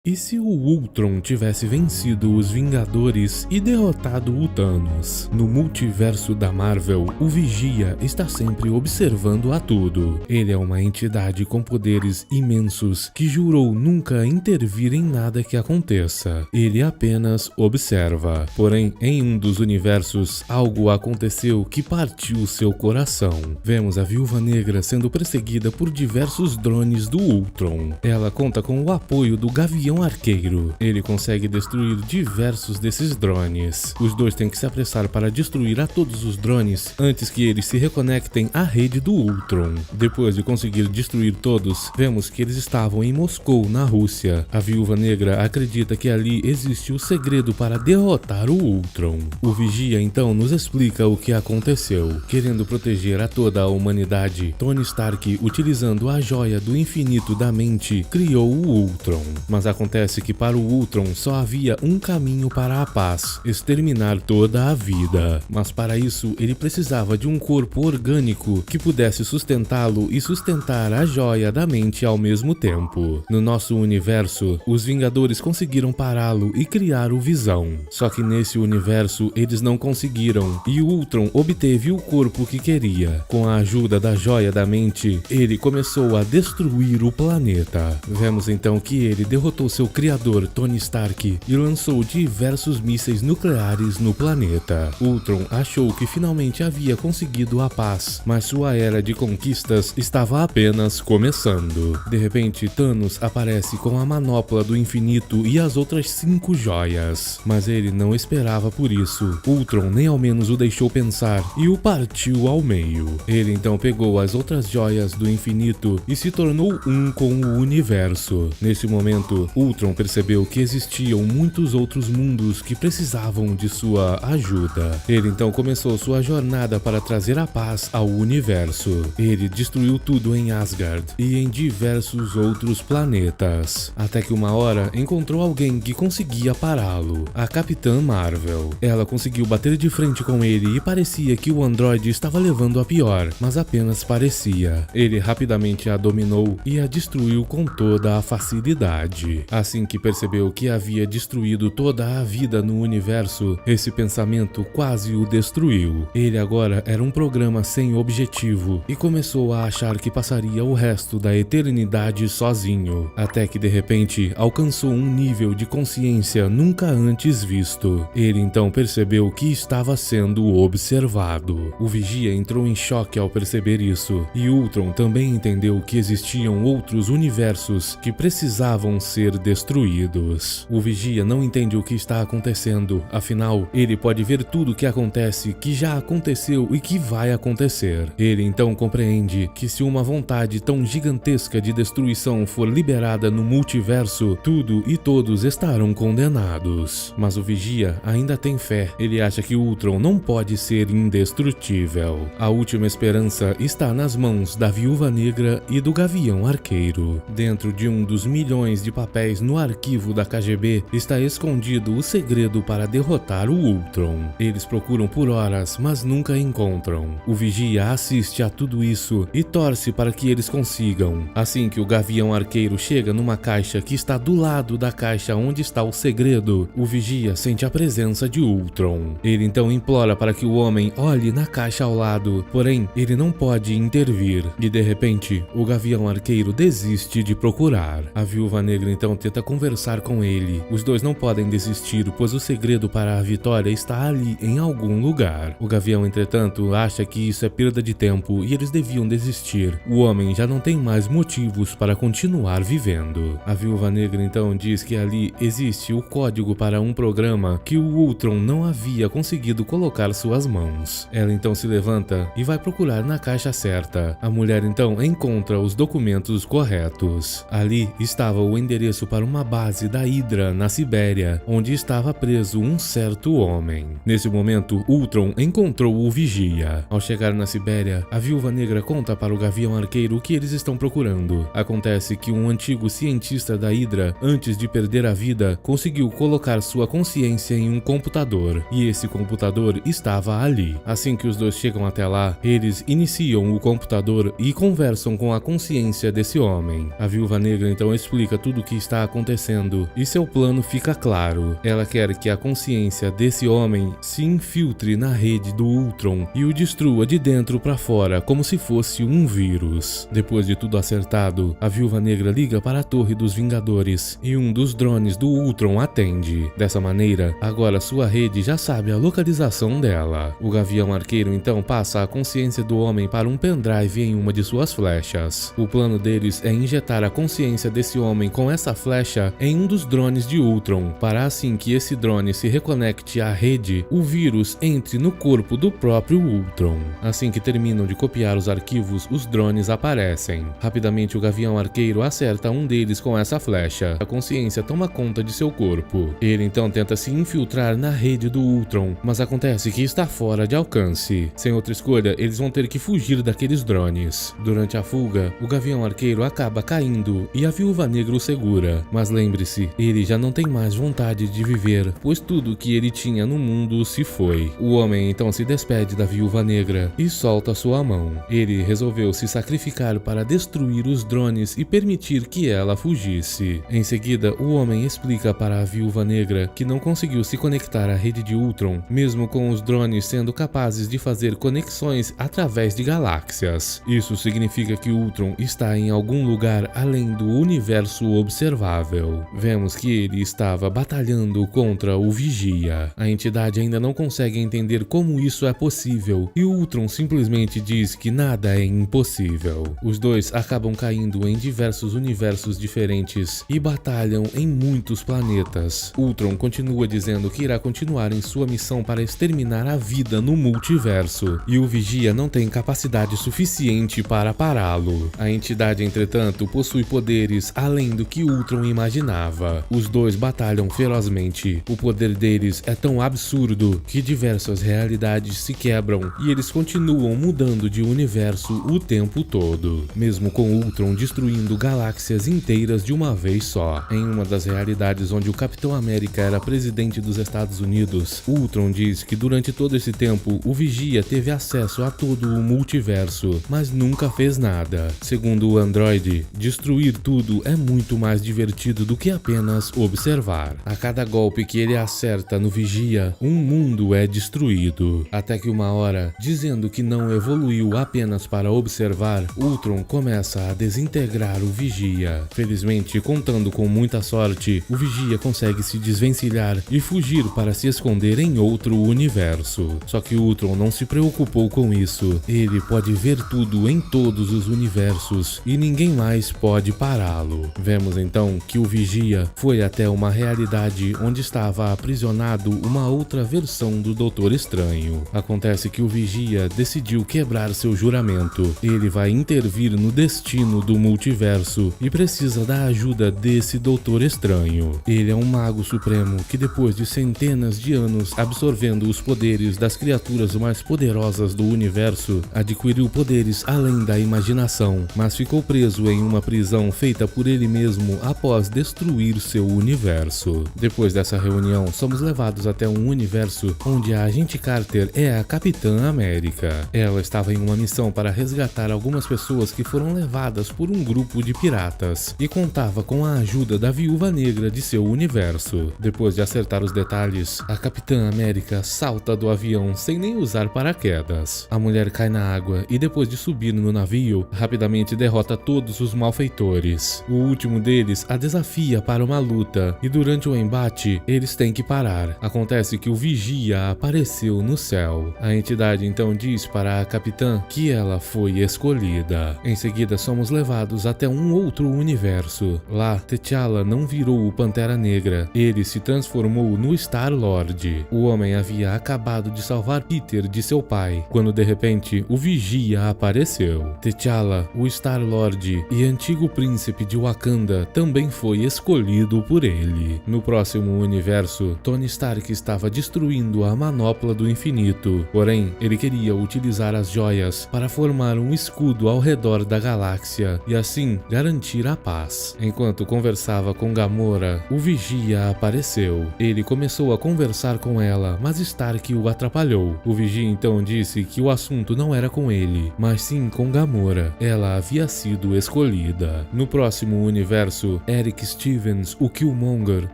E se o Ultron tivesse vencido os Vingadores e derrotado o Thanos? No multiverso da Marvel, o Vigia está sempre observando a tudo. Ele é uma entidade com poderes imensos que jurou nunca intervir em nada que aconteça. Ele apenas observa. Porém, em um dos universos, algo aconteceu que partiu seu coração. Vemos a Viúva Negra sendo perseguida por diversos drones do Ultron. Ela conta com o apoio do Gavião Arqueiro. Ele consegue destruir diversos desses drones. Os dois têm que se apressar para destruir a todos os drones antes que eles se reconectem à rede do Ultron. Depois de conseguir destruir todos, vemos que eles estavam em Moscou, na Rússia. A Viúva Negra acredita que ali existe o segredo para derrotar o Ultron. O Vigia então nos explica o que aconteceu. Querendo proteger a toda a humanidade, Tony Stark, utilizando a joia do infinito da mente, criou o Ultron. Mas acontece que para o Ultron só havia um caminho para a paz: exterminar toda a vida. Mas para isso ele precisava de um corpo orgânico que pudesse sustentá-lo e sustentar a joia da mente ao mesmo tempo. No nosso universo, os Vingadores conseguiram pará-lo e criar o Visão. Só que nesse universo eles não conseguiram e o Ultron obteve o corpo que queria. Com a ajuda da joia da mente, ele começou a destruir o planeta. Vemos então que ele derrotou seu criador, Tony Stark, e lançou diversos mísseis nucleares no planeta. Ultron achou que finalmente havia conseguido a paz, mas sua era de conquistas estava apenas começando. De repente, Thanos aparece com a manopla do infinito e as outras 5 joias. Mas ele não esperava por isso. Ultron nem ao menos o deixou pensar e o partiu ao meio. Ele então pegou as outras joias do infinito e se tornou um com o universo. Nesse momento, Ultron percebeu que existiam muitos outros mundos que precisavam de sua ajuda. Ele então começou sua jornada para trazer a paz ao universo. Ele destruiu tudo em Asgard e em diversos outros planetas, até que uma hora encontrou alguém que conseguia pará-lo, a Capitã Marvel. Ela conseguiu bater de frente com ele e parecia que o androide estava levando a pior, mas apenas parecia. Ele rapidamente a dominou e a destruiu com toda a facilidade. Assim que percebeu que havia destruído toda a vida no universo, esse pensamento quase o destruiu. Ele agora era um programa sem objetivo e começou a achar que passaria o resto da eternidade sozinho, até que de repente alcançou um nível de consciência nunca antes visto. Ele então percebeu que estava sendo observado. O Vigia entrou em choque ao perceber isso, e Ultron também entendeu que existiam outros universos que precisavam ser destruídos. O Vigia não entende o que está acontecendo, afinal, ele pode ver tudo o que acontece, que já aconteceu e que vai acontecer. Ele então compreende que se uma vontade tão gigantesca de destruição for liberada no multiverso, tudo e todos estarão condenados. Mas o Vigia ainda tem fé. Ele acha que Ultron não pode ser indestrutível. A última esperança está nas mãos da Viúva Negra e do Gavião Arqueiro. Dentro de um dos milhões de papéis no arquivo da KGB está escondido o segredo para derrotar o Ultron. Eles procuram por horas, mas nunca encontram. O Vigia assiste a tudo isso e torce para que eles consigam. Assim que o Gavião Arqueiro chega numa caixa que está do lado da caixa onde está o segredo, o Vigia sente a presença de Ultron. Ele então implora para que o homem olhe na caixa ao lado, porém ele não pode intervir. E de repente, o Gavião Arqueiro desiste de procurar. A Viúva Negra então tenta conversar com ele. Os dois não podem desistir, pois o segredo para a vitória está ali em algum lugar. O Gavião, entretanto, acha que isso é perda de tempo e eles deviam desistir. O homem já não tem mais motivos para continuar vivendo. A Viúva Negra então diz que ali existe o código para um programa que o Ultron não havia conseguido colocar suas mãos. Ela então se levanta e vai procurar na caixa certa. A mulher então encontra os documentos corretos. Ali estava o endereço para uma base da Hydra na Sibéria, onde estava preso um certo homem. Nesse momento, Ultron encontrou o Vigia. Ao chegar na Sibéria, a Viúva Negra conta para o Gavião Arqueiro o que eles estão procurando. Acontece que um antigo cientista da Hydra, antes de perder a vida, conseguiu colocar sua consciência em um computador, e esse computador estava ali. Assim que os dois chegam até lá, eles iniciam o computador e conversam com a consciência desse homem. A Viúva Negra então explica tudo o que está está acontecendo e seu plano fica claro. Ela quer que a consciência desse homem se infiltre na rede do Ultron e o destrua de dentro para fora como se fosse um vírus. Depois de tudo acertado, a Viúva Negra liga para a Torre dos Vingadores e um dos drones do Ultron atende. Dessa maneira, agora sua rede já sabe a localização dela. O Gavião Arqueiro então passa a consciência do homem para um pendrive em uma de suas flechas. O plano deles é injetar a consciência desse homem com essa flecha em um dos drones de Ultron, para assim que esse drone se reconecte à rede, o vírus entre no corpo do próprio Ultron. Assim que terminam de copiar os arquivos, os drones aparecem. Rapidamente o Gavião Arqueiro acerta um deles com essa flecha. A consciência toma conta de seu corpo. Ele então tenta se infiltrar na rede do Ultron, mas acontece que está fora de alcance. Sem outra escolha, eles vão ter que fugir daqueles drones. Durante a fuga, o Gavião Arqueiro acaba caindo e a Viúva Negra o segura. Mas lembre-se, ele já não tem mais vontade de viver, pois tudo que ele tinha no mundo se foi. O homem então se despede da Viúva Negra e solta sua mão. Ele resolveu se sacrificar para destruir os drones e permitir que ela fugisse. Em seguida, o homem explica para a Viúva Negra que não conseguiu se conectar à rede de Ultron, mesmo com os drones sendo capazes de fazer conexões através de galáxias. Isso significa que Ultron está em algum lugar além do universo observável. Vemos que ele estava batalhando contra o Vigia. A entidade ainda não consegue entender como isso é possível e Ultron simplesmente diz que nada é impossível. Os dois acabam caindo em diversos universos diferentes e batalham em muitos planetas. Ultron continua dizendo que irá continuar em sua missão para exterminar a vida no multiverso, e o Vigia não tem capacidade suficiente para pará-lo. A entidade, entretanto, possui poderes além do que Ultron imaginava. Os dois batalham ferozmente. O poder deles é tão absurdo que diversas realidades se quebram e eles continuam mudando de universo o tempo todo, mesmo com Ultron destruindo galáxias inteiras de uma vez só. Em uma das realidades onde o Capitão América era presidente dos Estados Unidos, Ultron diz que durante todo esse tempo o Vigia teve acesso a todo o multiverso, mas nunca fez nada. Segundo o androide, destruir tudo é muito mais divertido do que apenas observar. A cada golpe que ele acerta no Vigia, um mundo é destruído. Até que uma hora, dizendo que não evoluiu apenas para observar, Ultron começa a desintegrar o Vigia. Felizmente, contando com muita sorte, o Vigia consegue se desvencilhar e fugir para se esconder em outro universo. Só que Ultron não se preocupou com isso. Ele pode ver tudo em todos os universos e ninguém mais pode pará-lo. Vemos então que o Vigia foi até uma realidade onde estava aprisionado uma outra versão do Doutor Estranho. Acontece que o Vigia decidiu quebrar seu juramento. Ele vai intervir no destino do multiverso e precisa da ajuda desse Doutor Estranho. Ele é um mago supremo que, depois de centenas de anos absorvendo os poderes das criaturas mais poderosas do universo, adquiriu poderes além da imaginação, mas ficou preso em uma prisão feita por ele mesmo após destruir seu universo. Depois dessa reunião, somos levados até um universo onde a agente Carter é a Capitã América. Ela estava em uma missão para resgatar algumas pessoas que foram levadas por um grupo de piratas e contava com a ajuda da Viúva Negra de seu universo. Depois de acertar os detalhes, a Capitã América salta do avião sem nem usar paraquedas. A mulher cai na água e, depois de subir no navio, rapidamente derrota todos os malfeitores. O último deles a desafia para uma luta e, durante o embate, eles têm que parar. Acontece que o Vigia apareceu no céu. A entidade então diz para a Capitã que ela foi escolhida. Em seguida, somos levados até um outro universo. Lá, T'Challa não virou o Pantera Negra. Ele se transformou no Star-Lord. O homem havia acabado de salvar Peter de seu pai, quando de repente o Vigia apareceu. T'Challa, o Star-Lord e antigo príncipe de Wakanda, também foi escolhido por ele. No próximo universo, Tony Stark estava destruindo a Manopla do Infinito, porém ele queria utilizar as joias para formar um escudo ao redor da galáxia e assim garantir a paz. Enquanto conversava com Gamora, o Vigia apareceu. Ele começou a conversar com ela, mas Stark o atrapalhou. O Vigia então disse que o assunto não era com ele, mas sim com Gamora. Ela havia sido escolhida. No próximo universo, entanto, Eric Stevens, o Killmonger,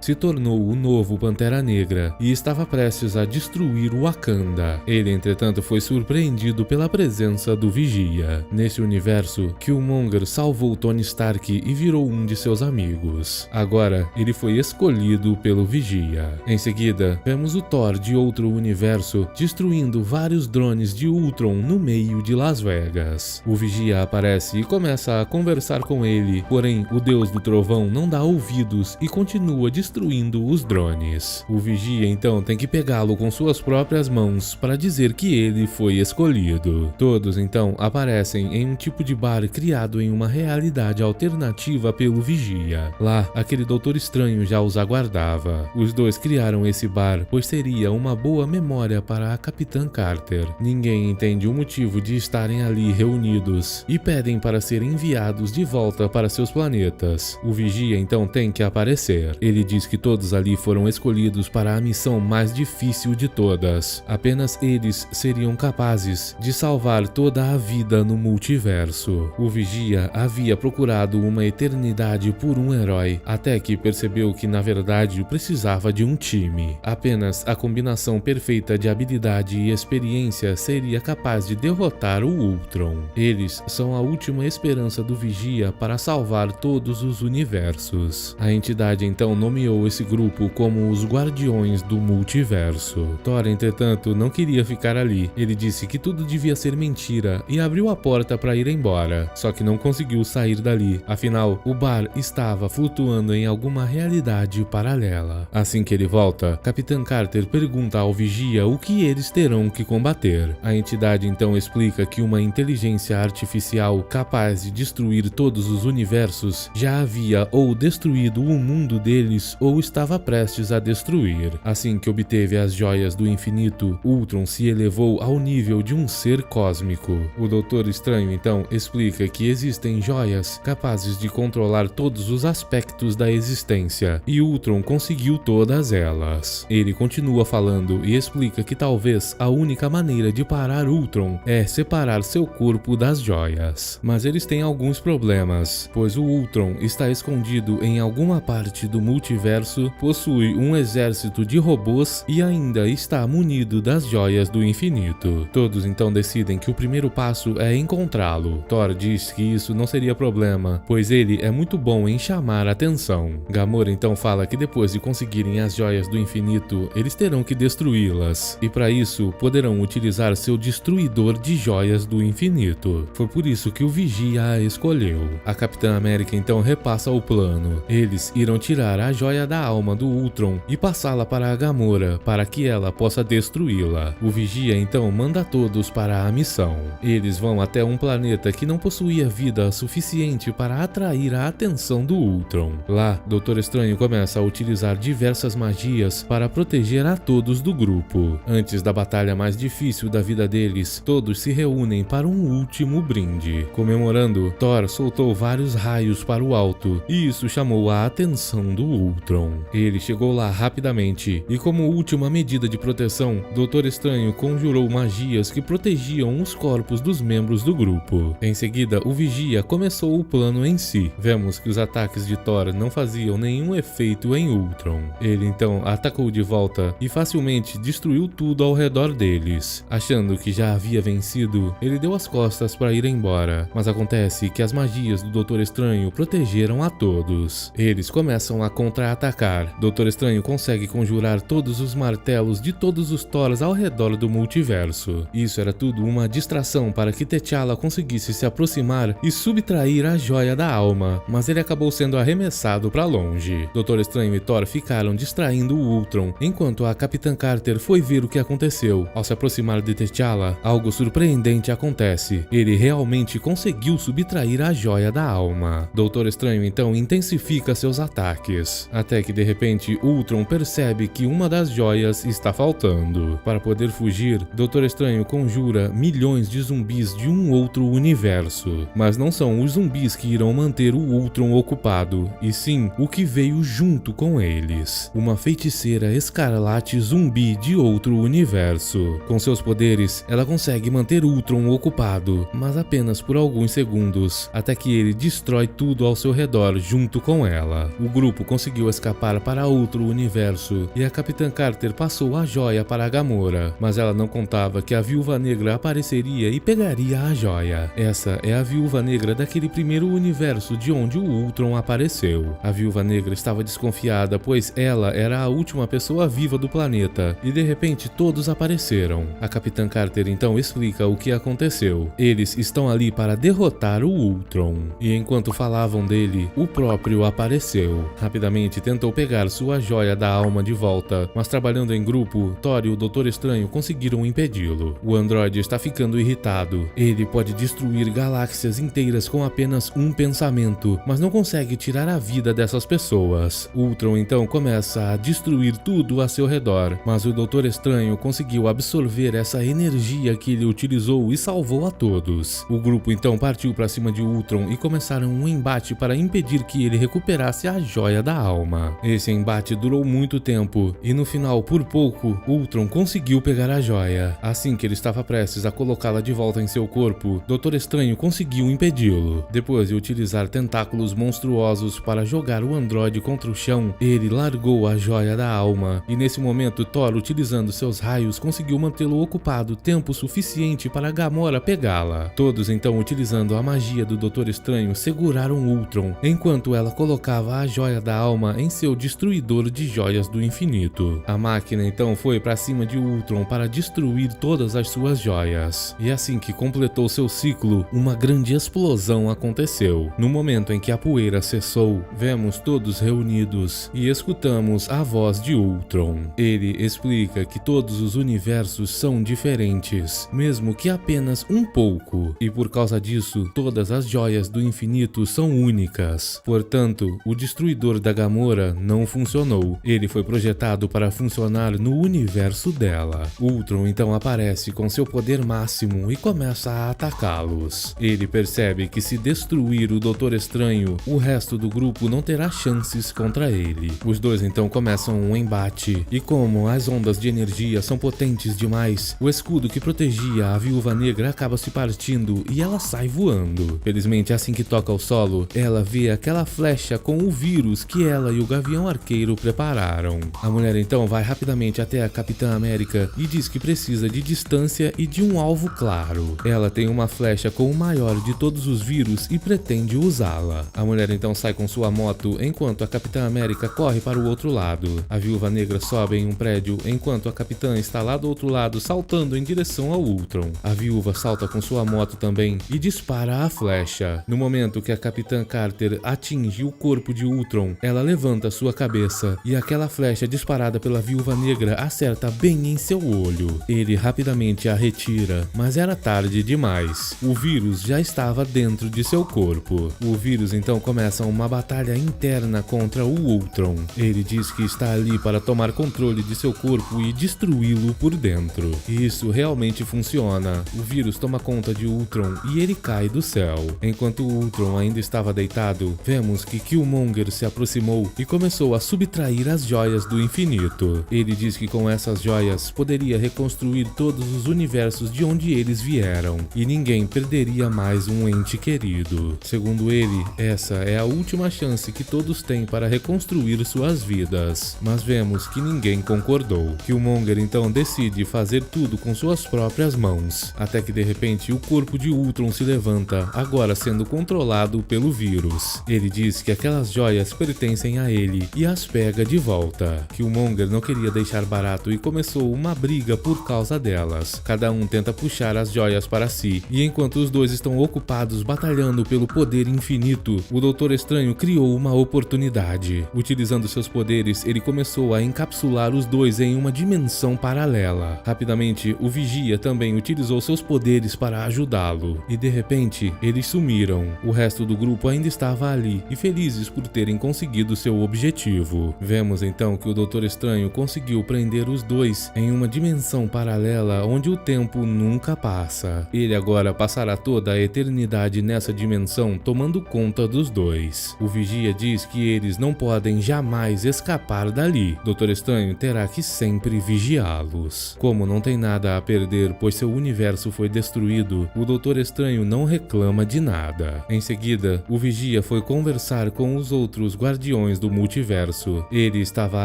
se tornou o novo Pantera Negra e estava prestes a destruir o Wakanda. Ele, entretanto, foi surpreendido pela presença do Vigia. Nesse universo, Killmonger salvou Tony Stark e virou um de seus amigos. Agora, ele foi escolhido pelo Vigia. Em seguida, vemos o Thor de outro universo destruindo vários drones de Ultron no meio de Las Vegas. O Vigia aparece e começa a conversar com ele, porém o Deus do Trovão não dá ouvidos e continua destruindo os drones. O Vigia então tem que pegá-lo com suas próprias mãos para dizer que ele foi escolhido. Todos então aparecem em um tipo de bar criado em uma realidade alternativa pelo Vigia. Lá, aquele Doutor Estranho já os aguardava. Os dois criaram esse bar, pois seria uma boa memória para a Capitã Carter. Ninguém entende o motivo de estarem ali reunidos e pedem para serem enviados de volta para seus planetas. O Vigia então tem que aparecer. Ele diz que todos ali foram escolhidos para a missão mais difícil de todas. Apenas eles seriam capazes de salvar toda a vida no multiverso. O Vigia havia procurado uma eternidade por um herói, até que percebeu que na verdade precisava de um time. Apenas a combinação perfeita de habilidade e experiência seria capaz de derrotar o Ultron. Eles são a última esperança do Vigia para salvar todos os universos. A entidade então nomeou esse grupo como os Guardiões do Multiverso. Thor, entretanto, não queria ficar ali. Ele disse que tudo devia ser mentira e abriu a porta para ir embora, só que não conseguiu sair dali. Afinal, o bar estava flutuando em alguma realidade paralela. Assim que ele volta, Capitã Carter pergunta ao Vigia o que eles terão que combater. A entidade então explica que uma inteligência artificial capaz de destruir todos os universos já havia ou destruído o mundo deles ou estava prestes a destruir. Assim que obteve as joias do infinito, Ultron se elevou ao nível de um ser cósmico. O Doutor Estranho então explica que existem joias capazes de controlar todos os aspectos da existência e Ultron conseguiu todas elas. Ele continua falando e explica que talvez a única maneira de parar Ultron é separar seu corpo das joias. Mas eles têm alguns problemas, pois o Ultron está escondido em alguma parte do multiverso, possui um exército de robôs e ainda está munido das joias do infinito. Todos então decidem que o primeiro passo é encontrá-lo. Thor diz que isso não seria problema, pois ele é muito bom em chamar atenção. Gamora então fala que depois de conseguirem as joias do infinito, eles terão que destruí-las, e para isso poderão utilizar seu destruidor de joias do infinito. Foi por isso que o Vigia a escolheu. A Capitã América então repassa o plano. Eles irão tirar a joia da alma do Ultron e passá-la para a Gamora, para que ela possa destruí-la. O Vigia então manda todos para a missão. Eles vão até um planeta que não possuía vida suficiente para atrair a atenção do Ultron. Lá, Doutor Estranho começa a utilizar diversas magias para proteger a todos do grupo. Antes da batalha mais difícil da vida deles, todos se reúnem para um último brinde. Comemorando, Thor soltou vários raios para o alto e isso chamou a atenção do Ultron. Ele chegou lá rapidamente e, como última medida de proteção, Doutor Estranho conjurou magias que protegiam os corpos dos membros do grupo. Em seguida, o Vigia começou o plano em si. Vemos que os ataques de Thor não faziam nenhum efeito em Ultron. Ele então atacou de volta e facilmente destruiu tudo ao redor deles. Achando que já havia vencido, ele deu as costas para ir embora, mas acontece que as magias do Doutor Estranho protegeram a todos. Eles começam a contra-atacar. Doutor Estranho consegue conjurar todos os martelos de todos os Thors ao redor do multiverso. Isso era tudo uma distração para que T'Challa conseguisse se aproximar e subtrair a joia da alma, mas ele acabou sendo arremessado para longe. Doutor Estranho e Thor ficaram distraindo o Ultron, enquanto a Capitã Carter foi ver o que aconteceu. Ao se aproximar de T'Challa, algo surpreendente acontece. Ele realmente conseguiu subtrair a joia da alma. Doutor Estranho então intensifica seus ataques, até que de repente Ultron percebe que uma das joias está faltando. Para poder fugir, Doutor Estranho conjura milhões de zumbis de um outro universo, mas não são os zumbis que irão manter o Ultron ocupado, e sim o que veio junto com eles, uma feiticeira escarlate zumbi de outro universo. Com seus poderes, ela consegue manter Ultron ocupado, mas apenas por alguns segundos, até que ele destrói tudo ao seu redor Thor junto com ela. O grupo conseguiu escapar para outro universo e a Capitã Carter passou a joia para a Gamora, mas ela não contava que a Viúva Negra apareceria e pegaria a joia. Essa é a Viúva Negra daquele primeiro universo de onde o Ultron apareceu. A Viúva Negra estava desconfiada, pois ela era a última pessoa viva do planeta e de repente todos apareceram. A Capitã Carter então explica o que aconteceu. Eles estão ali para derrotar o Ultron. E enquanto falavam dele, o próprio apareceu. Rapidamente tentou pegar sua joia da alma de volta, mas trabalhando em grupo, Thor e o Doutor Estranho conseguiram impedi-lo. O androide está ficando irritado. Ele pode destruir galáxias inteiras com apenas um pensamento, mas não consegue tirar a vida dessas pessoas. Ultron então começa a destruir tudo a seu redor, mas o Doutor Estranho conseguiu absorver essa energia que ele utilizou e salvou a todos. O grupo então partiu para cima de Ultron e começaram um embate para impedir que ele recuperasse a joia da alma. Esse embate durou muito tempo e no final, por pouco, Ultron conseguiu pegar a joia. Assim que ele estava prestes a colocá-la de volta em seu corpo, Doutor Estranho conseguiu impedi-lo. Depois de utilizar tentáculos monstruosos para jogar o androide contra o chão, ele largou a joia da alma e nesse momento Thor, utilizando seus raios, conseguiu mantê-lo ocupado tempo suficiente para Gamora pegá-la. Todos então, utilizando a magia do Doutor Estranho, seguraram Ultron enquanto ela colocava a joia da alma em seu destruidor de joias do infinito. A máquina então foi para cima de Ultron para destruir todas as suas joias. E assim que completou seu ciclo, uma grande explosão aconteceu. No momento em que a poeira cessou, vemos todos reunidos e escutamos a voz de Ultron. Ele explica que todos os universos são diferentes, mesmo que apenas um pouco, e por causa disso, todas as joias do infinito são únicas. Portanto, o destruidor da Gamora não funcionou. Ele foi projetado para funcionar no universo dela. Ultron então aparece com seu poder máximo e começa a atacá-los. Ele percebe que se destruir o Doutor Estranho, o resto do grupo não terá chances contra ele. Os dois então começam um embate, e como as ondas de energia são potentes demais, o escudo que protegia a Viúva Negra acaba se partindo e ela sai voando. Felizmente, assim que toca o solo, ela vê aquela flecha com o vírus que ela e o Gavião Arqueiro prepararam. A mulher então vai rapidamente até a Capitã América e diz que precisa de distância e de um alvo claro. Ela tem uma flecha com o maior de todos os vírus e pretende usá-la. A mulher então sai com sua moto enquanto a Capitã América corre para o outro lado. A Viúva Negra sobe em um prédio enquanto a Capitã está lá do outro lado saltando em direção ao Ultron. A viúva salta com sua moto também e dispara a flecha. No momento que a Capitã Carter atinge o corpo de Ultron, ela levanta sua cabeça e aquela flecha disparada pela Viúva Negra acerta bem em seu olho. Ele rapidamente a retira, mas era tarde demais. O vírus já estava dentro de seu corpo. O vírus então começa uma batalha interna contra o Ultron. Ele diz que está ali para tomar controle de seu corpo e destruí-lo por dentro. E isso realmente funciona. O vírus toma conta de Ultron e ele cai do céu. Enquanto o Ultron ainda estava deitado, vemos que Killmonger se aproximou e começou a subtrair as joias do infinito. Ele diz que com essas joias poderia reconstruir todos os universos de onde eles vieram e ninguém perderia mais um ente querido. Segundo ele, essa é a última chance que todos têm para reconstruir suas vidas. Mas vemos que ninguém concordou. Killmonger então decide fazer tudo com suas próprias mãos, até que de repente o corpo de Ultron se levanta, agora sendo controlado pelo vírus. Ele diz que aquelas joias pertencem a ele e as pega de volta. Killmonger não queria deixar barato e começou uma briga por causa delas. Cada um tenta puxar as joias para si, e enquanto os dois estão ocupados batalhando pelo poder infinito, o Doutor Estranho criou uma oportunidade. Utilizando seus poderes, ele começou a encapsular os dois em uma dimensão paralela. Rapidamente, o Vigia também utilizou seus poderes para ajudá-lo, e de repente, eles sumiram. O resto do grupo ainda estava ali, e felizes por terem conseguido seu objetivo. Vemos então que o Doutor Estranho conseguiu prender os dois em uma dimensão paralela onde o tempo nunca passa. Ele agora passará toda a eternidade nessa dimensão tomando conta dos dois. O Vigia diz que eles não podem jamais escapar dali. Doutor Estranho terá que sempre vigiá-los. Como não tem nada a perder, pois seu universo foi destruído, o Doutor Estranho não reclama de nada. Em seguida, o Vigia foi conversar com os outros guardiões do multiverso. Ele estava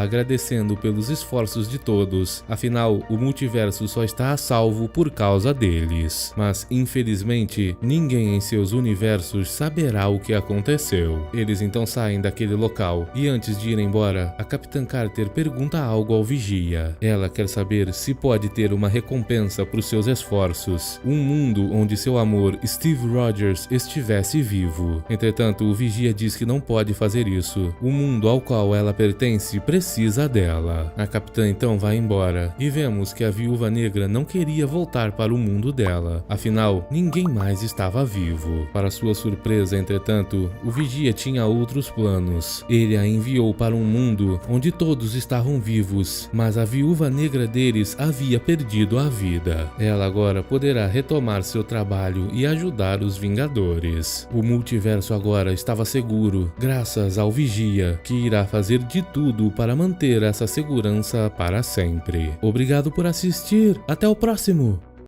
agradecendo pelos esforços de todos, afinal, o multiverso só está a salvo por causa deles. Mas, infelizmente, ninguém em seus universos saberá o que aconteceu. Eles então saem daquele local e antes de ir embora, a Capitã Carter pergunta algo ao Vigia. Ela quer saber se pode ter uma recompensa por seus esforços, um mundo onde seu amor Steve Rogers estivesse vivo. Entretanto, o Vigia diz que não pode fazer isso. O mundo ao qual ela pertence precisa dela. A Capitã então vai embora e vemos que a Viúva Negra não queria voltar para o mundo dela. Afinal, ninguém mais estava vivo. Para sua surpresa, entretanto, o Vigia tinha outros planos. Ele a enviou para um mundo onde todos estavam vivos, mas a Viúva Negra deles havia perdido a vida. Ela agora poderá retomar seu trabalho e ajudar os Vingadores. O multiverso agora estava seguro, graças ao Vigia, que irá fazer de tudo para manter essa segurança para sempre. Obrigado por assistir, até o próximo!